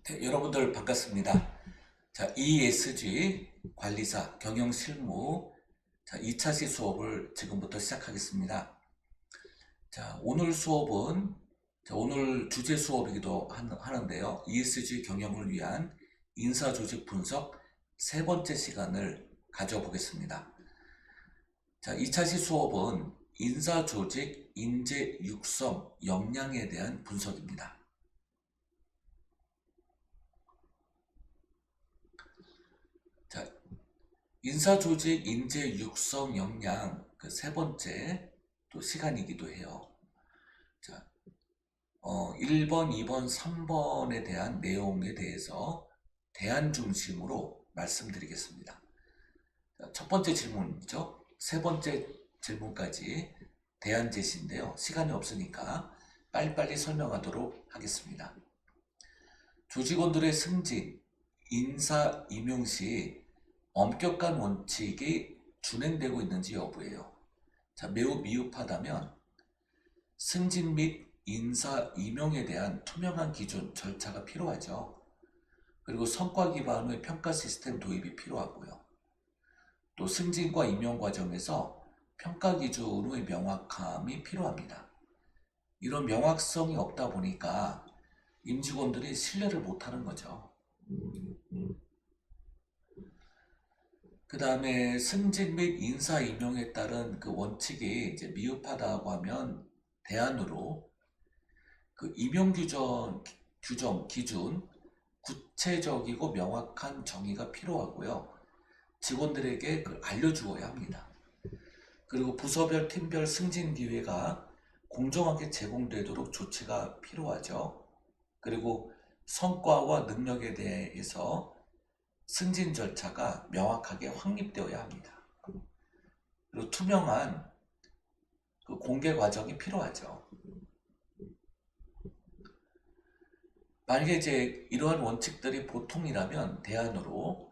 네, 여러분들 반갑습니다. 자, ESG 관리사 경영실무 2차시 수업을 지금부터 시작하겠습니다. 자, 오늘 수업은 오늘 주제 수업이기도 하는데요. ESG 경영을 위한 인사조직 분석 세 번째 시간을 가져보겠습니다. 자, 2차시 수업은 인사조직 인재 육성 역량에 대한 분석입니다. 자, 인사조직 인재 육성 역량 그 세 번째 또 시간이기도 해요. 자, 1번, 2번, 3번에 대한 내용에 대해서 대안 중심으로 말씀드리겠습니다. 자, 첫 번째 질문이죠. 세 번째 질문까지 대안 제시인데요. 시간이 없으니까 빨리빨리 설명하도록 하겠습니다. 조직원들의 승진, 인사 임용 시 엄격한 원칙이 준행되고 있는지 여부예요. 자, 매우 미흡하다면 승진 및 인사 임용에 대한 투명한 기준, 절차가 필요하죠. 그리고 성과 기반의 평가 시스템 도입이 필요하고요. 또 승진과 임용 과정에서 평가 기준의 명확함이 필요합니다. 이런 명확성이 없다 보니까 임직원들이 신뢰를 못하는 거죠. 그 다음에 승진 및 인사 임용에 따른 그 원칙이 이제 미흡하다고 하면 대안으로 그 임용 규정, 기준, 구체적이고 명확한 정의가 필요하고요. 직원들에게 그걸 알려주어야 합니다. 그리고 부서별, 팀별 승진 기회가 공정하게 제공되도록 조치가 필요하죠. 그리고 성과와 능력에 대해서 승진 절차가 명확하게 확립되어야 합니다. 그리고 투명한 그 공개 과정이 필요하죠. 만약에 이제 이러한 원칙들이 보통이라면 대안으로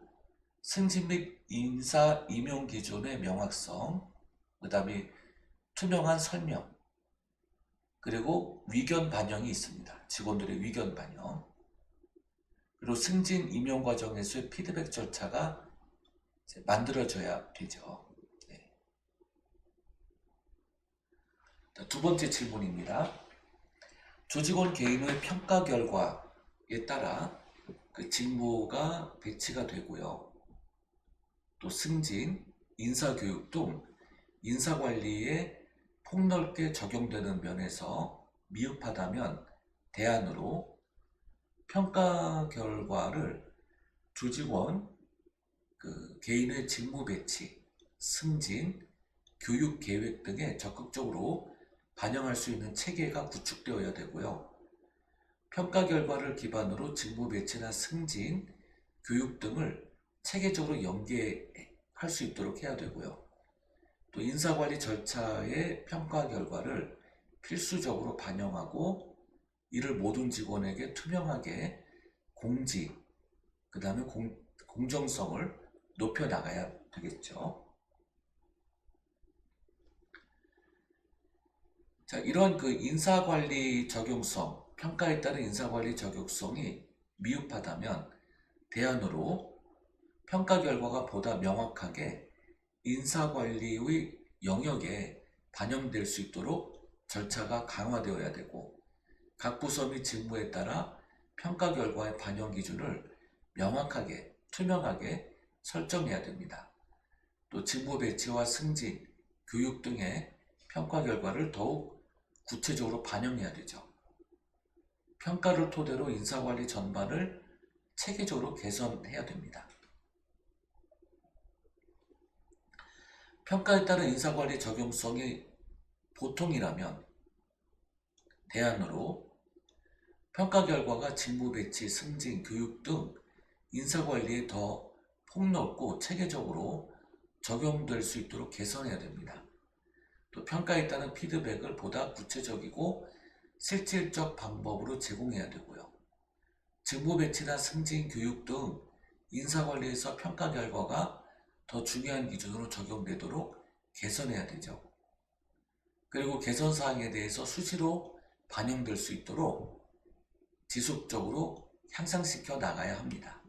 승진 및 인사 임용 기준의 명확성, 그 다음에 투명한 설명, 그리고 위견 반영이 있습니다. 직원들의 위견 반영. 그리고 승진 임용 과정에서의 피드백 절차가 만들어져야 되죠. 네. 두 번째 질문입니다. 조직원 개인의 평가 결과에 따라 그 직무가 배치가 되고요. 또 승진, 인사교육 등 인사관리에 폭넓게 적용되는 면에서 미흡하다면 대안으로 평가 결과를 조직원 그 개인의 직무 배치, 승진, 교육 계획 등에 적극적으로 반영할 수 있는 체계가 구축되어야 되고요. 평가 결과를 기반으로 직무 배치나 승진, 교육 등을 체계적으로 연계할 수 있도록 해야 되고요. 또 인사관리 절차의 평가 결과를 필수적으로 반영하고 이를 모든 직원에게 투명하게 공지, 그 다음에 공정성을 높여나가야 되겠죠. 자, 이런 그 인사관리 적용성, 평가에 따른 인사관리 적용성이 미흡하다면 대안으로 평가 결과가 보다 명확하게 인사관리의 영역에 반영될 수 있도록 절차가 강화되어야 되고 각 부서 및 직무에 따라 평가 결과의 반영 기준을 명확하게, 투명하게 설정해야 됩니다. 또 직무 배치와 승진, 교육 등의 평가 결과를 더욱 구체적으로 반영해야 되죠. 평가를 토대로 인사관리 전반을 체계적으로 개선해야 됩니다. 평가에 따른 인사관리 적용성이 보통이라면 대안으로 평가 결과가 직무 배치, 승진, 교육 등 인사관리에 더 폭넓고 체계적으로 적용될 수 있도록 개선해야 됩니다. 또 평가에 따른 피드백을 보다 구체적이고 실질적 방법으로 제공해야 되고요. 직무 배치나 승진, 교육 등 인사관리에서 평가 결과가 더 중요한 기준으로 적용되도록 개선해야 되죠. 그리고 개선사항에 대해서 수시로 반영될 수 있도록 지속적으로 향상시켜 나가야 합니다.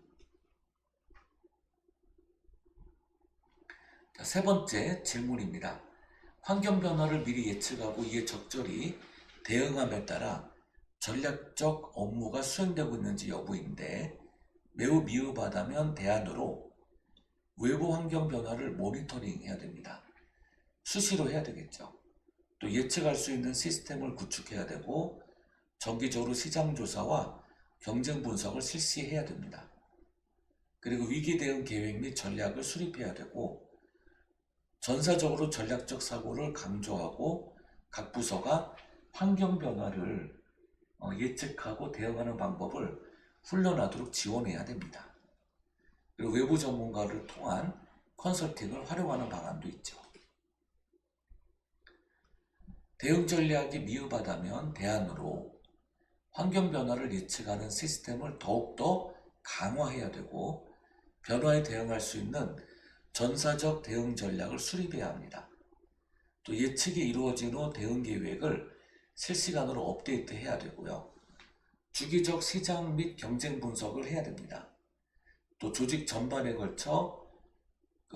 자, 세 번째 질문입니다. 환경 변화를 미리 예측하고 이에 적절히 대응함에 따라 전략적 업무가 수행되고 있는지 여부인데, 매우 미흡하다면 대안으로 외부 환경 변화를 모니터링해야 됩니다. 수시로 해야 되겠죠. 또 예측할 수 있는 시스템을 구축해야 되고, 정기적으로 시장 조사와 경쟁 분석을 실시해야 됩니다. 그리고 위기 대응 계획 및 전략을 수립해야 되고, 전사적으로 전략적 사고를 강조하고 각 부서가 환경 변화를 예측하고 대응하는 방법을 훈련하도록 지원해야 됩니다. 그리고 외부 전문가를 통한 컨설팅을 활용하는 방안도 있죠. 대응 전략이 미흡하다면 대안으로 환경 변화를 예측하는 시스템을 더욱더 강화해야 되고, 변화에 대응할 수 있는 전사적 대응 전략을 수립해야 합니다. 또 예측이 이루어진 후 대응 계획을 실시간으로 업데이트해야 되고요. 주기적 시장 및 경쟁 분석을 해야 됩니다. 또 조직 전반에 걸쳐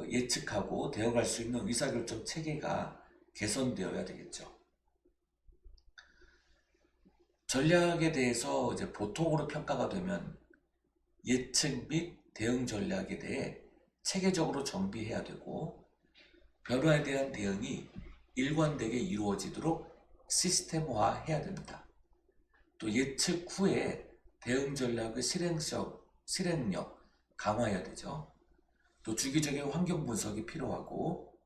예측하고 대응할 수 있는 의사결정 체계가 개선되어야 되겠죠. 전략에 대해서 이제 보통으로 평가가 되면 예측 및 대응 전략에 대해 체계적으로 정비해야 되고, 변화에 대한 대응이 일관되게 이루어지도록 시스템화해야 됩니다. 또 예측 후에 대응 전략의 실행력 강화해야 되죠. 또 주기적인 환경 분석이 필요하고,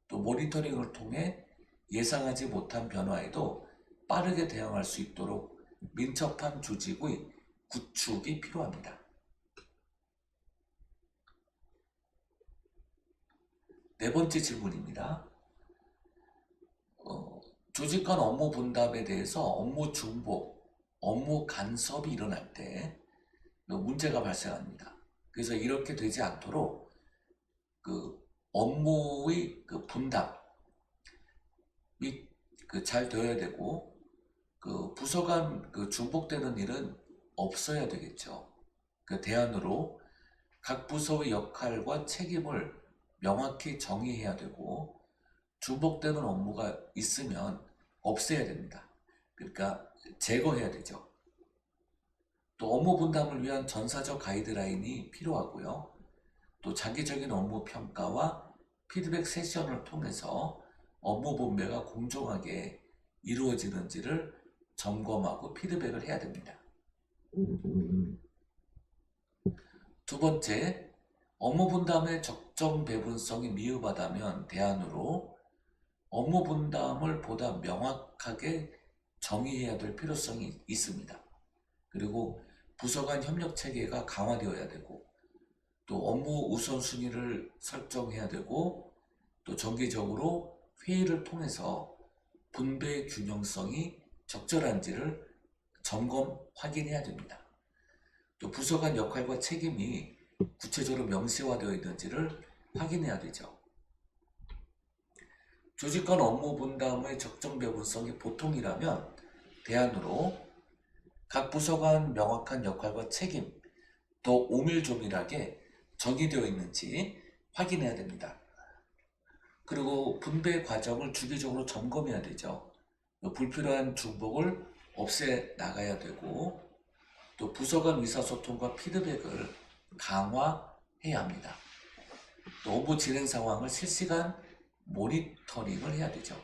또 모니터링을 통해 예상하지 못한 변화에도 빠르게 대응할 수 있도록 민첩한 조직의 구축이 필요합니다. 네 번째 질문입니다. 조직 간 업무 분담에 대해서 업무 중복, 업무 간섭이 일어날 때 문제가 발생합니다. 그래서 이렇게 되지 않도록 업무의 분담 및 잘 되어야 되고, 부서 간 중복되는 일은 없어야 되겠죠. 대안으로 각 부서의 역할과 책임을 명확히 정의해야 되고, 중복되는 업무가 있으면 없애야 됩니다. 그러니까 제거해야 되죠. 또 업무 분담을 위한 전사적 가이드라인이 필요하고요. 또 장기적인 업무 평가와 피드백 세션을 통해서 업무 분배가 공정하게 이루어지는지를 점검하고 피드백을 해야 됩니다. 두 번째, 업무 분담의 적정 배분성이 미흡하다면 대안으로 업무 분담을 보다 명확하게 정의해야 될 필요성이 있습니다. 그리고 부서 간 협력 체계가 강화되어야 되고, 또 업무 우선순위를 설정해야 되고, 또 정기적으로 회의를 통해서 분배 균형성이 적절한지를 점검 확인해야 됩니다. 또 부서 간 역할과 책임이 구체적으로 명시화되어 있는지를 확인해야 되죠. 조직 간 업무 분담의 적정 배분성이 보통이라면 대안으로 각 부서 간 명확한 역할과 책임, 또 오밀조밀하게 정의되어 있는지 확인해야 됩니다. 그리고 분배 과정을 주기적으로 점검해야 되죠. 불필요한 중복을 없애 나가야 되고, 또 부서 간 의사소통과 피드백을 강화해야 합니다. 또 업무 진행 상황을 실시간 모니터링을 해야 되죠.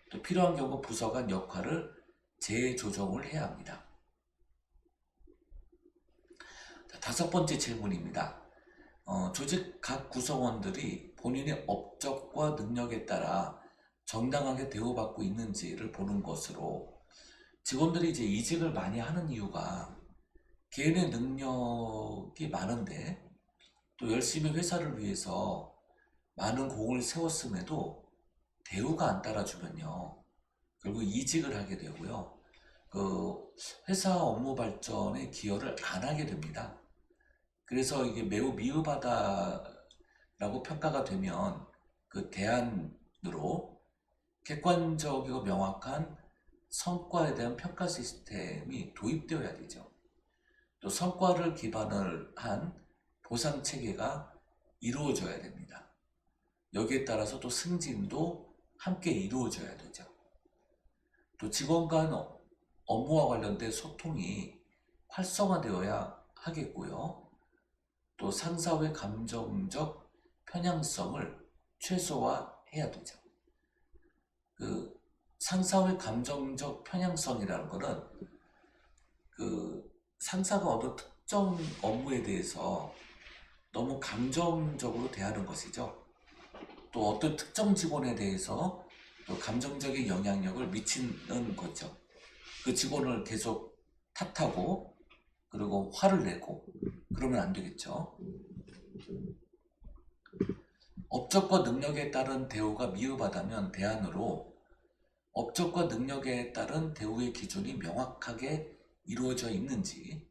또 필요한 경우 부서 간 역할을 재조정을 해야 합니다. 자, 다섯 번째 질문입니다. 조직 각 구성원들이 본인의 업적과 능력에 따라 정당하게 대우받고 있는지를 보는 것으로, 직원들이 이제 이직을 많이 하는 이유가 개인의 능력이 많은데 또 열심히 회사를 위해서 많은 공을 세웠음에도 대우가 안 따라주면요, 결국 이직을 하게 되고요, 회사 업무 발전에 기여를 안 하게 됩니다. 그래서 이게 매우 미흡하다라고 평가가 되면 대안으로 객관적이고 명확한 성과에 대한 평가 시스템이 도입되어야 되죠. 또 또 성과를 기반을 한 보상 체계가 이루어져야 됩니다. 여기에 따라서 또 승진도 함께 이루어져야 되죠. 또 직원 간 업무와 관련된 소통이 활성화되어야 하겠고요. 또 상사의 감정적 편향성을 최소화해야 되죠. 상사의 감정적 편향성이라는 것은 상사가 어느 특정 업무에 대해서 너무 감정적으로 대하는 것이죠. 또 어떤 특정 직원에 대해서 또 감정적인 영향력을 미치는 거죠. 그 직원을 계속 탓하고 그리고 화를 내고 그러면 안 되겠죠. 업적과 능력에 따른 대우가 미흡하다면 대안으로 업적과 능력에 따른 대우의 기준이 명확하게 이루어져 있는지,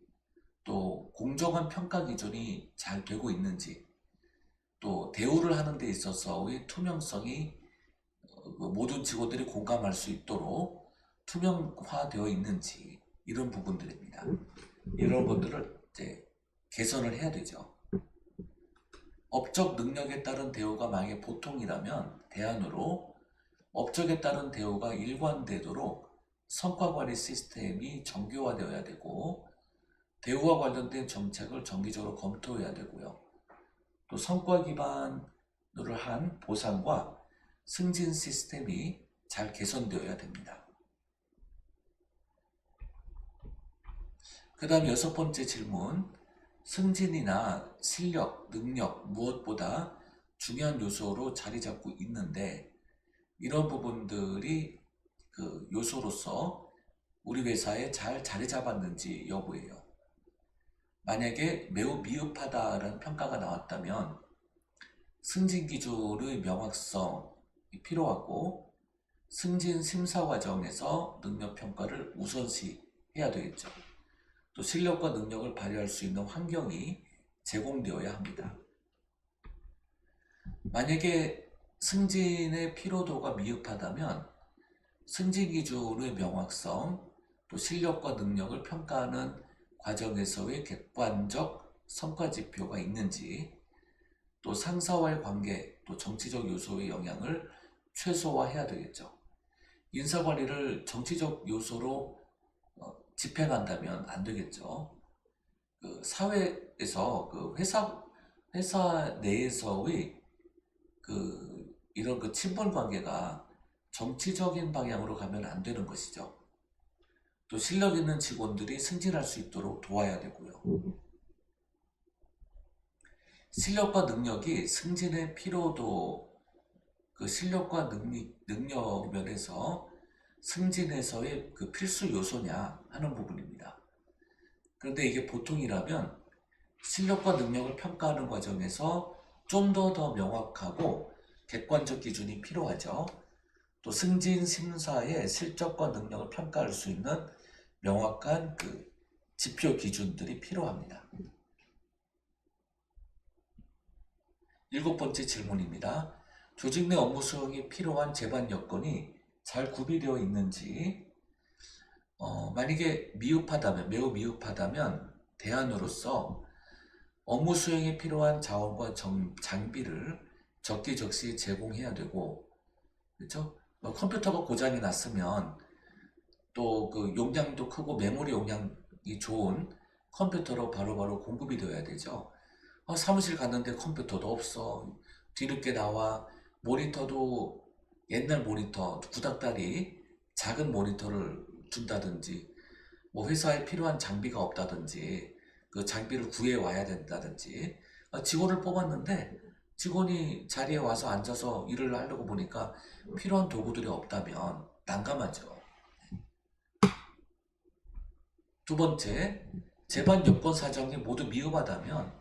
또 공정한 평가 기준이 잘 되고 있는지, 또 대우를 하는 데 있어서의 투명성이 모든 직원들이 공감할 수 있도록 투명화되어 있는지, 이런 부분들입니다. 이런 것들을 이제 개선을 해야 되죠. 업적 능력에 따른 대우가 만약에 보통이라면 대안으로 업적에 따른 대우가 일관되도록 성과관리 시스템이 정교화되어야 되고, 대우와 관련된 정책을 정기적으로 검토해야 되고요. 또 성과 기반으로 한 보상과 승진 시스템이 잘 개선되어야 됩니다. 그 다음 6번째 질문, 승진이나 실력, 능력 무엇보다 중요한 요소로 자리 잡고 있는데 이런 부분들이 요소로서 우리 회사에 잘 자리 잡았는지 여부예요. 만약에 매우 미흡하다라는 평가가 나왔다면 승진 기준의 명확성이 필요하고 승진 심사 과정에서 능력 평가를 우선시해야 되겠죠. 또 실력과 능력을 발휘할 수 있는 환경이 제공되어야 합니다. 만약에 승진의 피로도가 미흡하다면 승진 기준의 명확성, 또 실력과 능력을 평가하는 과정에서의 객관적 성과 지표가 있는지, 또 상사와의 관계, 또 정치적 요소의 영향을 최소화해야 되겠죠. 인사관리를 정치적 요소로 집행한다면 안 되겠죠. 사회에서 회사 내에서의 이런 친분 관계가 정치적인 방향으로 가면 안 되는 것이죠. 또 실력 있는 직원들이 승진할 수 있도록 도와야 되고요. 실력과 능력이 승진의 피로도, 실력과 능력 면에서 승진에서의 필수 요소냐 하는 부분입니다. 그런데 이게 보통이라면 실력과 능력을 평가하는 과정에서 좀 더 명확하고 객관적 기준이 필요하죠. 또 승진 심사의 실적과 능력을 평가할 수 있는 명확한 지표 기준들이 필요합니다. 7번째 질문입니다. 조직 내 업무 수행이 필요한 제반 여건이 잘 구비되어 있는지, 만약에 매우 미흡하다면 대안으로서 업무 수행에 필요한 자원과 장비를 적기적시 제공해야 되고, 그렇죠? 컴퓨터가 고장이 났으면 또 용량도 크고 메모리 용량이 좋은 컴퓨터로 바로바로 공급이 되어야 되죠. 사무실 갔는데 컴퓨터도 없어. 뒤늦게 나와. 모니터도 옛날 모니터, 구닥다리 작은 모니터를 준다든지, 회사에 필요한 장비가 없다든지, 그 장비를 구해 와야 된다든지, 직원을 뽑았는데 직원이 자리에 와서 앉아서 일을 하려고 보니까 필요한 도구들이 없다면 난감하죠. 2번째, 제반 여건 사정이 모두 미흡하다면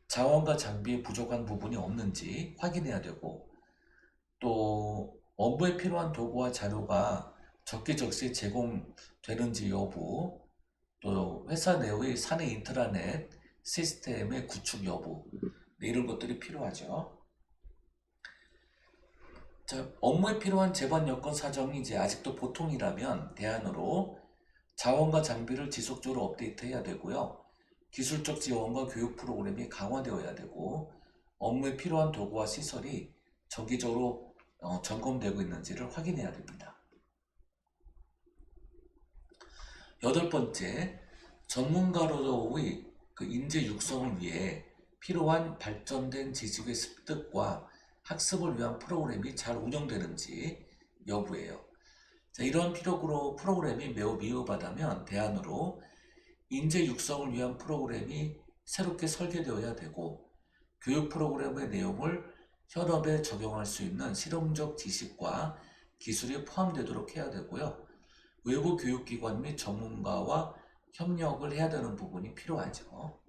자원과 장비에 부족한 부분이 없는지 확인해야 되고, 또 업무에 필요한 도구와 자료가 적기적시 제공되는지 여부, 또 회사 내의 사내 인트라넷 시스템의 구축 여부, 이런 것들이 필요하죠. 자, 업무에 필요한 제반 여건 사정이 이제 아직도 보통이라면 대안으로 자원과 장비를 지속적으로 업데이트해야 되고요. 기술적 지원과 교육 프로그램이 강화되어야 되고 업무에 필요한 도구와 시설이 정기적으로 점검되고 있는지를 확인해야 됩니다. 여덟 번째, 전문가로의 인재 육성을 위해 필요한 발전된 지식의 습득과 학습을 위한 프로그램이 잘 운영되는지 여부예요. 자, 이런 프로그램이 매우 미흡하다면 대안으로 인재 육성을 위한 프로그램이 새롭게 설계되어야 되고 교육 프로그램의 내용을 현업에 적용할 수 있는 실용적 지식과 기술이 포함되도록 해야 되고요. 외부 교육기관 및 전문가와 협력을 해야 되는 부분이 필요하죠.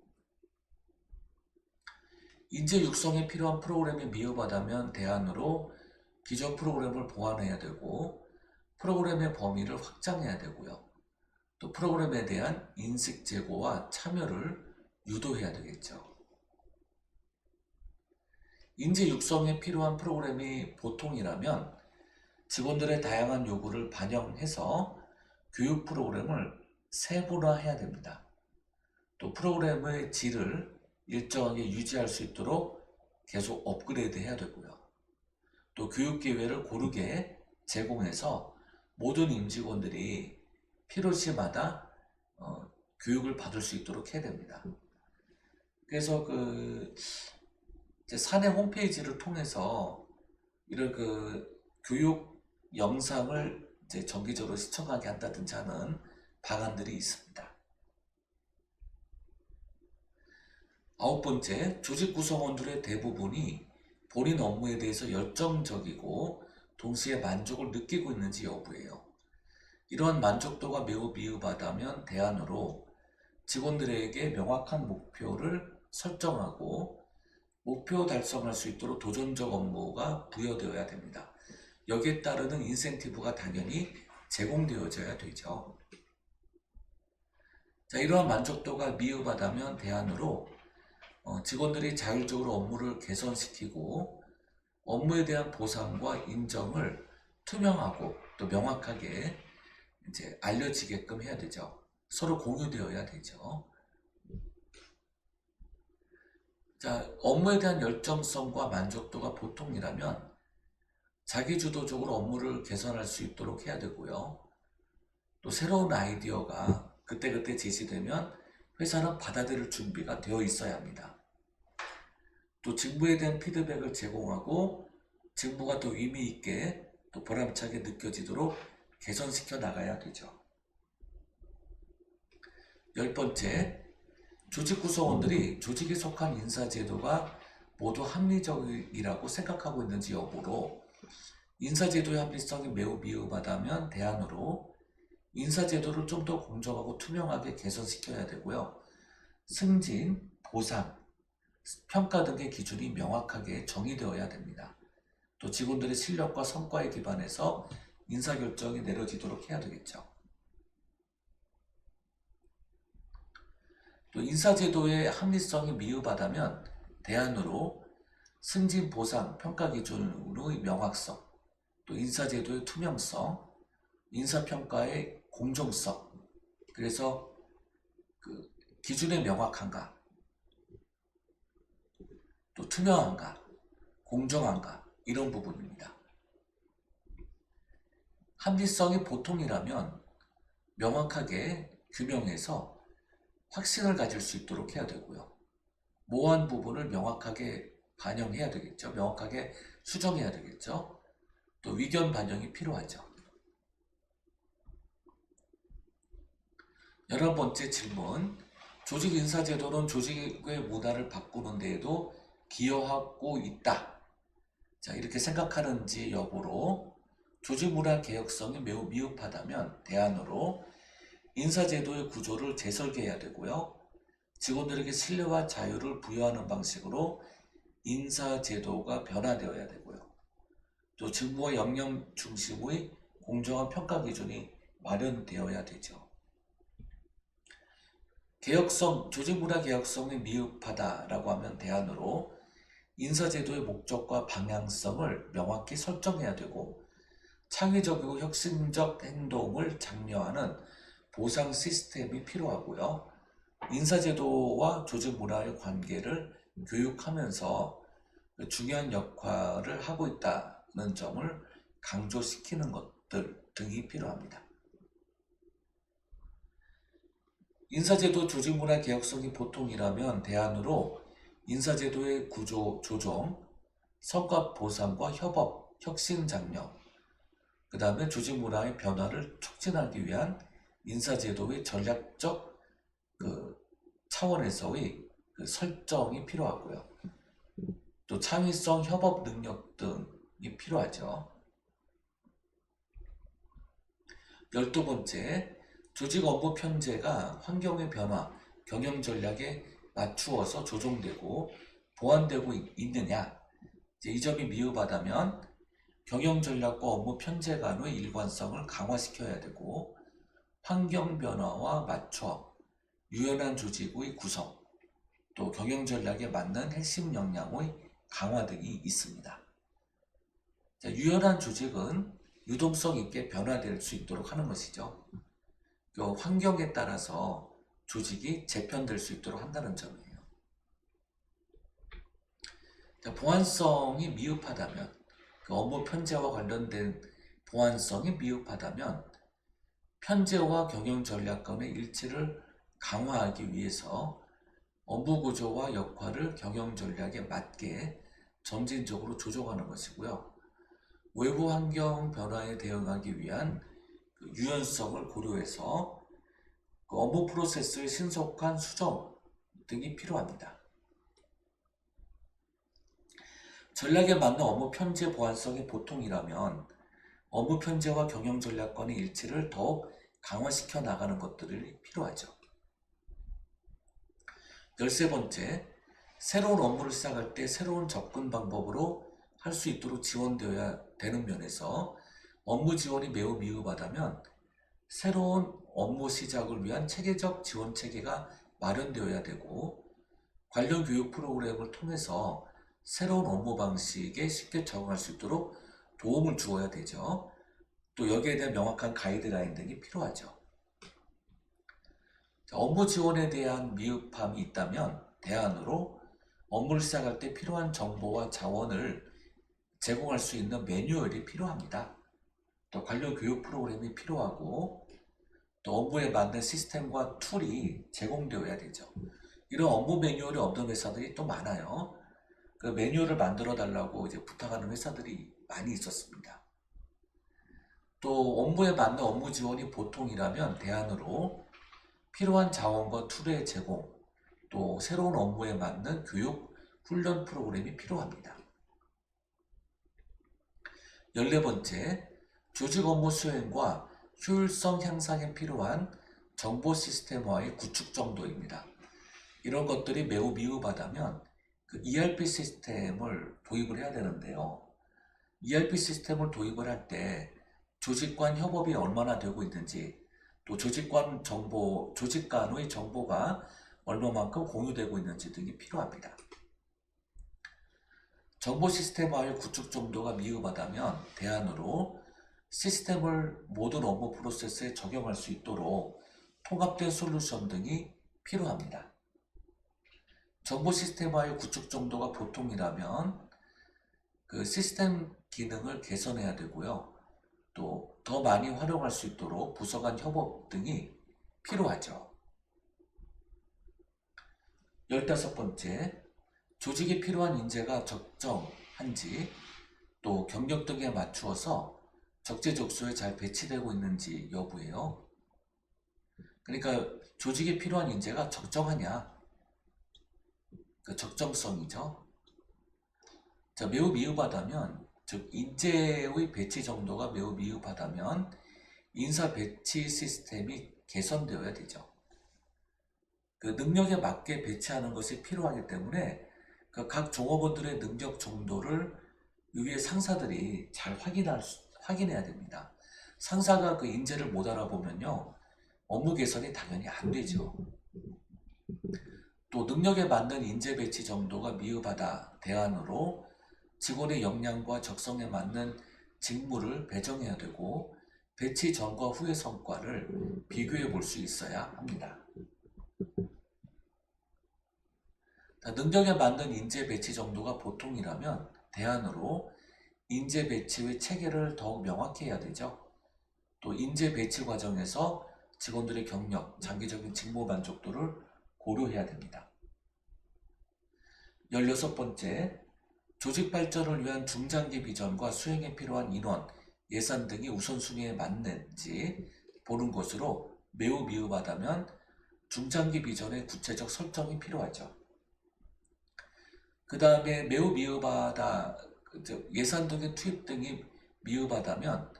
인재 육성에 필요한 프로그램이 미흡하다면 대안으로 기존 프로그램을 보완해야 되고 프로그램의 범위를 확장해야 되고요. 또 프로그램에 대한 인식 제고와 참여를 유도해야 되겠죠. 인재 육성에 필요한 프로그램이 보통이라면 직원들의 다양한 요구를 반영해서 교육 프로그램을 세분화해야 됩니다. 또 프로그램의 질을 일정하게 유지할 수 있도록 계속 업그레이드 해야 되고요. 또 교육 기회를 고르게 제공해서 모든 임직원들이 필요시마다 교육을 받을 수 있도록 해야 됩니다. 그래서 사내 홈페이지를 통해서 이런 교육 영상을 정기적으로 시청하게 한다든지 하는 방안들이 있습니다. 아홉 번째, 조직 구성원들의 대부분이 본인 업무에 대해서 열정적이고 동시에 만족을 느끼고 있는지 여부예요. 이러한 만족도가 매우 미흡하다면 대안으로 직원들에게 명확한 목표를 설정하고 목표 달성할 수 있도록 도전적 업무가 부여되어야 됩니다. 여기에 따르는 인센티브가 당연히 제공되어져야 되죠. 자, 이러한 만족도가 미흡하다면 대안으로 직원들이 자율적으로 업무를 개선시키고 업무에 대한 보상과 인정을 투명하고 또 명확하게 알려지게끔 해야 되죠. 서로 공유되어야 되죠. 자, 업무에 대한 열정성과 만족도가 보통이라면 자기주도적으로 업무를 개선할 수 있도록 해야 되고요. 또 새로운 아이디어가 그때그때 제시되면 회사는 받아들일 준비가 되어 있어야 합니다. 또 직무에 대한 피드백을 제공하고 직무가 더 의미 있게 또 보람차게 느껴지도록 개선시켜 나가야 되죠. 열 번째, 조직 구성원들이 조직에 속한 인사제도가 모두 합리적이라고 생각하고 있는지 여부로 인사제도의 합리성이 매우 미흡하다면 대안으로 인사제도를 좀 더 공정하고 투명하게 개선시켜야 되고요. 승진, 보상, 평가 등의 기준이 명확하게 정의되어야 됩니다. 또 직원들의 실력과 성과에 기반해서 인사결정이 내려지도록 해야 되겠죠. 또 인사제도의 합리성이 미흡하다면 대안으로 승진, 보상, 평가 기준의 명확성, 또 인사제도의 투명성, 인사평가의 공정성, 그래서 기준의 명확한가, 또 투명한가, 공정한가 이런 부분입니다. 합리성이 보통이라면 명확하게 규명해서 확신을 가질 수 있도록 해야 되고요. 모호한 부분을 명확하게 반영해야 되겠죠. 명확하게 수정해야 되겠죠. 또 의견 반영이 필요하죠. 11번째 질문, 조직 인사제도는 조직의 문화를 바꾸는 데에도 기여하고 있다. 자, 이렇게 생각하는지 여부로 조직 문화 개혁성이 매우 미흡하다면 대안으로 인사제도의 구조를 재설계해야 되고요. 직원들에게 신뢰와 자유를 부여하는 방식으로 인사제도가 변화되어야 되고요. 또 직무와 역량 중심의 공정한 평가 기준이 마련되어야 되죠. 조직 문화 개혁성이 미흡하다라고 하면 대안으로 인사제도의 목적과 방향성을 명확히 설정해야 되고 창의적이고 혁신적 행동을 장려하는 보상 시스템이 필요하고요. 인사제도와 조직 문화의 관계를 교육하면서 중요한 역할을 하고 있다는 점을 강조시키는 것들 등이 필요합니다. 인사제도 조직문화 개혁성이 보통이라면 대안으로 인사제도의 구조 조정, 성과 보상과 협업, 혁신 장려, 그 다음에 조직문화의 변화를 촉진하기 위한 인사제도의 전략적 차원에서의 설정이 필요하고요. 또 창의성, 협업 능력 등이 필요하죠. 12번째, 조직 업무 편제가 환경의 변화, 경영 전략에 맞추어서 조정되고 보완되고 있느냐. 이 점이 미흡하다면 경영 전략과 업무 편제 간의 일관성을 강화시켜야 되고 환경 변화와 맞춰 유연한 조직의 구성, 또 경영 전략에 맞는 핵심 역량의 강화 등이 있습니다. 유연한 조직은 유동성 있게 변화될 수 있도록 하는 것이죠. 또 환경에 따라서 조직이 재편될 수 있도록 한다는 점이에요. 보완성이 미흡하다면, 업무 편제와 관련된 보완성이 미흡하다면 편제와 경영 전략 간의 일치를 강화하기 위해서 업무 구조와 역할을 경영 전략에 맞게 점진적으로 조정하는 것이고요. 외부 환경 변화에 대응하기 위한 유연성을 고려해서 업무 프로세스의 신속한 수정 등이 필요합니다. 전략에 맞는 업무 편제 보완성이 보통이라면 업무 편제와 경영 전략 간의 일치를 더욱 강화시켜 나가는 것들이 필요하죠. 13번째, 새로운 업무를 시작할 때 새로운 접근 방법으로 할 수 있도록 지원되어야 되는 면에서 업무 지원이 매우 미흡하다면 새로운 업무 시작을 위한 체계적 지원 체계가 마련되어야 되고 관련 교육 프로그램을 통해서 새로운 업무 방식에 쉽게 적응할 수 있도록 도움을 주어야 되죠. 또 여기에 대한 명확한 가이드라인 등이 필요하죠. 업무 지원에 대한 미흡함이 있다면 대안으로 업무를 시작할 때 필요한 정보와 자원을 제공할 수 있는 매뉴얼이 필요합니다. 또 관련 교육 프로그램이 필요하고 또 업무에 맞는 시스템과 툴이 제공되어야 되죠. 이런 업무 매뉴얼이 없는 회사들이 또 많아요. 그 매뉴얼을 만들어 달라고 이제 부탁하는 회사들이 많이 있었습니다. 또 업무에 맞는 업무 지원이 보통이라면 대안으로 필요한 자원과 툴의 제공, 또 새로운 업무에 맞는 교육, 훈련 프로그램이 필요합니다. 14번째, 조직 업무 수행과 효율성 향상에 필요한 정보 시스템화의 구축 정도입니다. 이런 것들이 매우 미흡하다면 ERP 시스템을 도입을 해야 되는데요. ERP 시스템을 도입을 할 때 조직 간 협업이 얼마나 되고 있는지, 또 조직 간의 정보가 얼마만큼 공유되고 있는지 등이 필요합니다. 정보 시스템화의 구축 정도가 미흡하다면 대안으로 시스템을 모든 업무 프로세스에 적용할 수 있도록 통합된 솔루션 등이 필요합니다. 정보 시스템화의 구축 정도가 보통이라면 그 시스템 기능을 개선해야 되고요. 또 더 많이 활용할 수 있도록 부서 간 협업 등이 필요하죠. 15번째, 조직에 필요한 인재가 적정한지 또 경력 등에 맞추어서 적재적소에 잘 배치되고 있는지 여부예요. 그러니까 조직에 필요한 인재가 적정하냐, 그 적정성이죠. 매우 미흡하다면, 즉 인재의 배치 정도가 매우 미흡하다면 인사 배치 시스템이 개선되어야 되죠. 그 능력에 맞게 배치하는 것이 필요하기 때문에 각 종업원들의 능력 정도를 위에 상사들이 잘 확인해야 됩니다. 상사가 그 인재를 못 알아보면요, 업무 개선이 당연히 안 되죠. 또 능력에 맞는 인재 배치 정도가 미흡하다 대안으로 직원의 역량과 적성에 맞는 직무를 배정해야 되고 배치 전과 후의 성과를 비교해 볼 수 있어야 합니다. 능력에 맞는 인재 배치 정도가 보통이라면 대안으로 인재 배치의 체계를 더욱 명확히 해야 되죠. 또 인재 배치 과정에서 직원들의 경력, 장기적인 직무 만족도를 고려해야 됩니다. 16번째, 조직 발전을 위한 중장기 비전과 수행에 필요한 인원, 예산 등이 우선순위에 맞는지 보는 것으로 매우 미흡하다면 중장기 비전의 구체적 설정이 필요하죠. 그 다음에 매우 미흡하다, 예산 등의 투입 등이 미흡하다면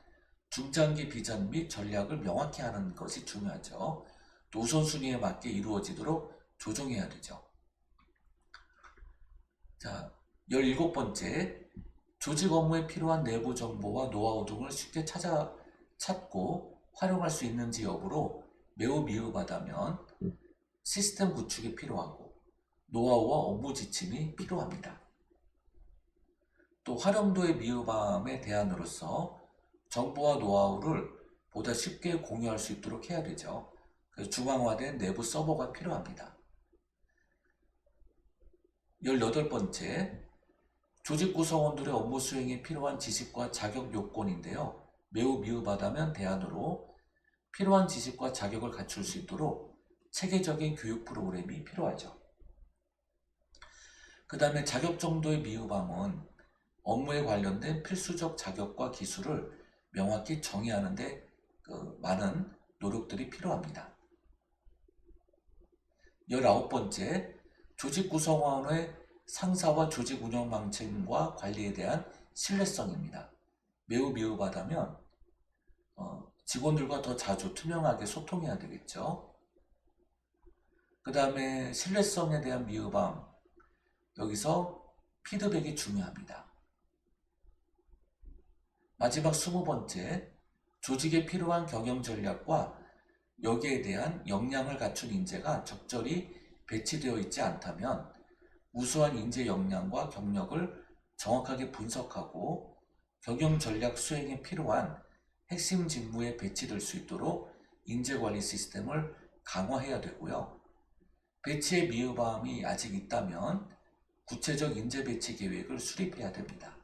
중장기 비전 및 전략을 명확히 하는 것이 중요하죠. 또 우선순위에 맞게 이루어지도록 조정해야 되죠. 자, 17번째, 조직 업무에 필요한 내부 정보와 노하우 등을 쉽게 찾고 활용할 수 있는지 여부로 매우 미흡하다면 시스템 구축이 필요하고 노하우와 업무 지침이 필요합니다. 또 활용도의 미흡함에 대안으로서 정보와 노하우를 보다 쉽게 공유할 수 있도록 해야 되죠. 그래서 중앙화된 내부 서버가 필요합니다. 18번째, 조직 구성원들의 업무 수행에 필요한 지식과 자격 요건인데요. 매우 미흡하다면 대안으로 필요한 지식과 자격을 갖출 수 있도록 체계적인 교육 프로그램이 필요하죠. 그 다음에 자격 정도의 미흡함은 업무에 관련된 필수적 자격과 기술을 명확히 정의하는 데 많은 노력들이 필요합니다. 19번째, 조직 구성원의 상사와 조직 운영 방침과 관리에 대한 신뢰성입니다. 매우 미흡하다면 직원들과 더 자주 투명하게 소통해야 되겠죠. 그 다음에 신뢰성에 대한 미흡함, 여기서 피드백이 중요합니다. 마지막 20번째, 조직에 필요한 경영 전략과 여기에 대한 역량을 갖춘 인재가 적절히 배치되어 있지 않다면 우수한 인재 역량과 경력을 정확하게 분석하고 경영 전략 수행에 필요한 핵심 직무에 배치될 수 있도록 인재 관리 시스템을 강화해야 되고요. 배치의 미흡함이 아직 있다면 구체적 인재 배치 계획을 수립해야 됩니다.